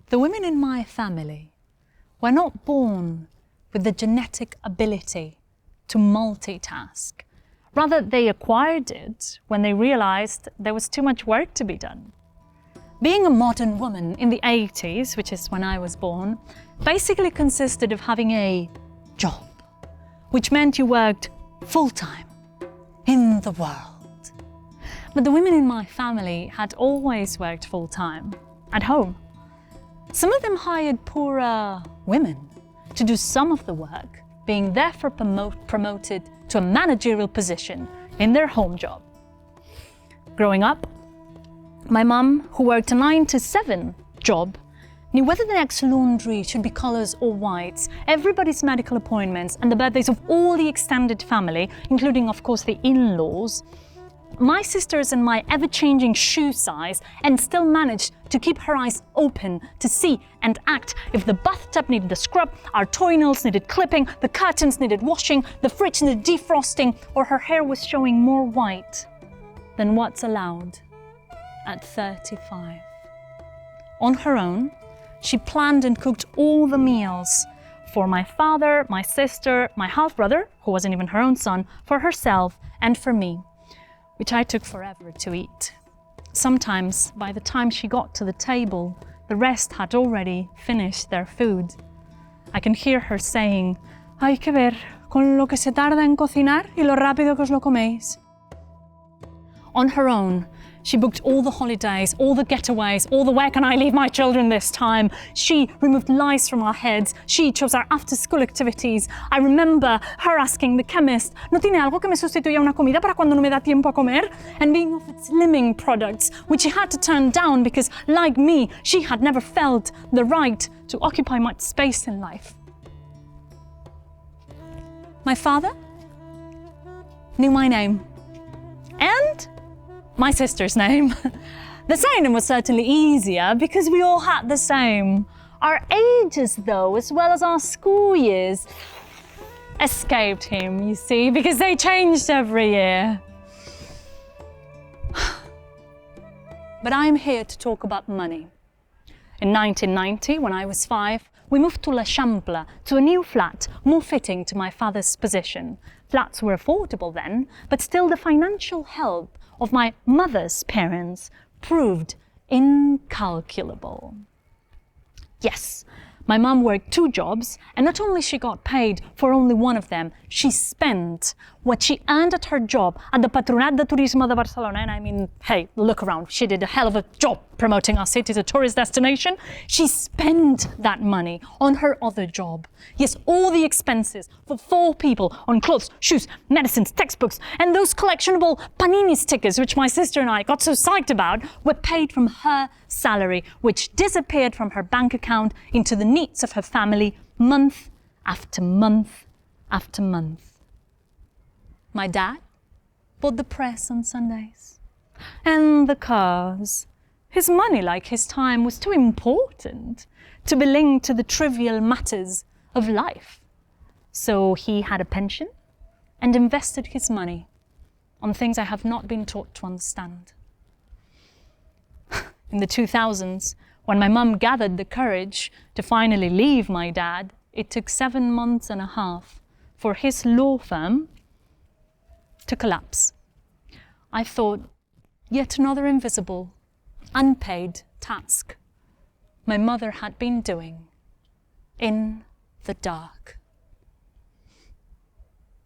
The women in my family were not born with the genetic ability to multitask. Rather, they acquired it when they realized there was too much work to be done. Being a modern woman in the 80s, which is when I was born, basically consisted of having a job, which meant you worked full-time in the world. But the women in my family had always worked full-time at home. Some of them hired poorer women to do some of the work, being therefore promoted to a managerial position in their home job. Growing up, my mum, who worked a 9-to-7 job, knew whether the next laundry should be colours or whites, everybody's medical appointments and the birthdays of all the extended family, including of course the in-laws, my sisters and my ever-changing shoe size, and still managed to keep her eyes open to see and act if the bathtub needed a scrub, our toenails needed clipping, the curtains needed washing, the fridge needed defrosting, or her hair was showing more white than what's allowed at 35. On her own, she planned and cooked all the meals for my father, my sister, my half-brother, who wasn't even her own son, for herself and for me, which I took forever to eat. Sometimes, by the time she got to the table, the rest had already finished their food. I can hear her saying, "Hay que ver con lo que se tarda en cocinar y lo rápido que os lo coméis." On her own, she booked all the holidays, all the getaways, all the "where can I leave my children this time?" She removed lies from our heads. She chose our after-school activities. I remember her asking the chemist, "¿No tiene algo que me sustituya una comida para cuando no me da tiempo a comer?" And being offered slimming products, which she had to turn down because, like me, she had never felt the right to occupy much space in life. My father knew my name and my sister's name. The saying was certainly easier because we all had the same. Our ages, though, as well as our school years, escaped him, you see, because they changed every year. But I'm here to talk about money. In 1990, when I was 5, we moved to La Champla, to a new flat, more fitting to my father's position. Flats were affordable then, but still the financial help of my mother's parents proved incalculable. Yes, my mum worked 2 jobs, and not only she got paid for only one of them, she spent what she earned at her job at the Patronat de Turismo de Barcelona. And I mean, hey, look around, she did a hell of a job promoting our city as a tourist destination. She spent that money on her other job. Yes, all the expenses for 4 people on clothes, shoes, medicines, textbooks, and those collectionable Panini stickers, which my sister and I got so psyched about, were paid from her salary, which disappeared from her bank account into the needs of her family month after month after month. My dad bought the press on Sundays and the cars. His money, like his time, was too important to be linked to the trivial matters of life. So he had a pension and invested his money on things I have not been taught to understand. In the 2000s, when my mum gathered the courage to finally leave my dad, it took 7 months and a half for his law firm to collapse. I thought, yet another invisible, unpaid task my mother had been doing in the dark.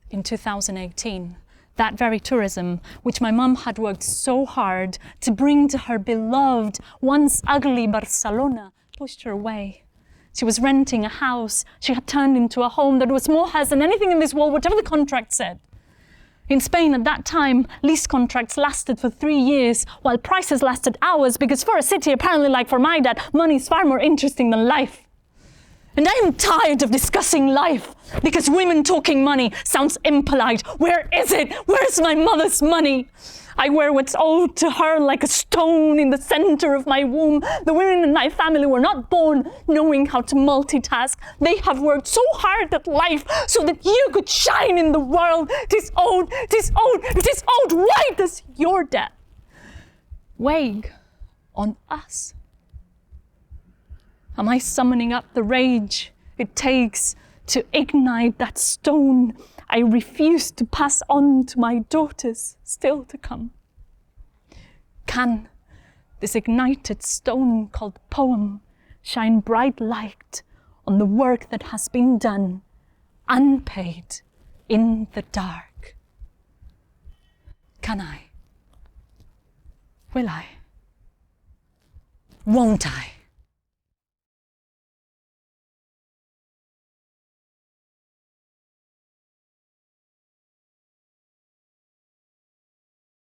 In 2018, that very tourism, which my mum had worked so hard to bring to her beloved, once ugly Barcelona, pushed her away. She was renting a house she had turned into a home that was more hers than anything in this world, whatever the contract said. In Spain at that time, lease contracts lasted for 3 years, while prices lasted hours, because for a city, apparently like for my dad, money is far more interesting than life. And I am tired of discussing life, because women talking money sounds impolite. Where is it? Where's my mother's money? I wear what's owed to her like a stone in the center of my womb. The women in my family were not born knowing how to multitask. They have worked so hard at life so that you could shine in the world. Tis owed, why does your debt weigh on us? Am I summoning up the rage it takes to ignite that stone I refuse to pass on to my daughters still to come? Can this ignited stone called poem shine bright light on the work that has been done, unpaid, in the dark? Can I? Will I? Won't I?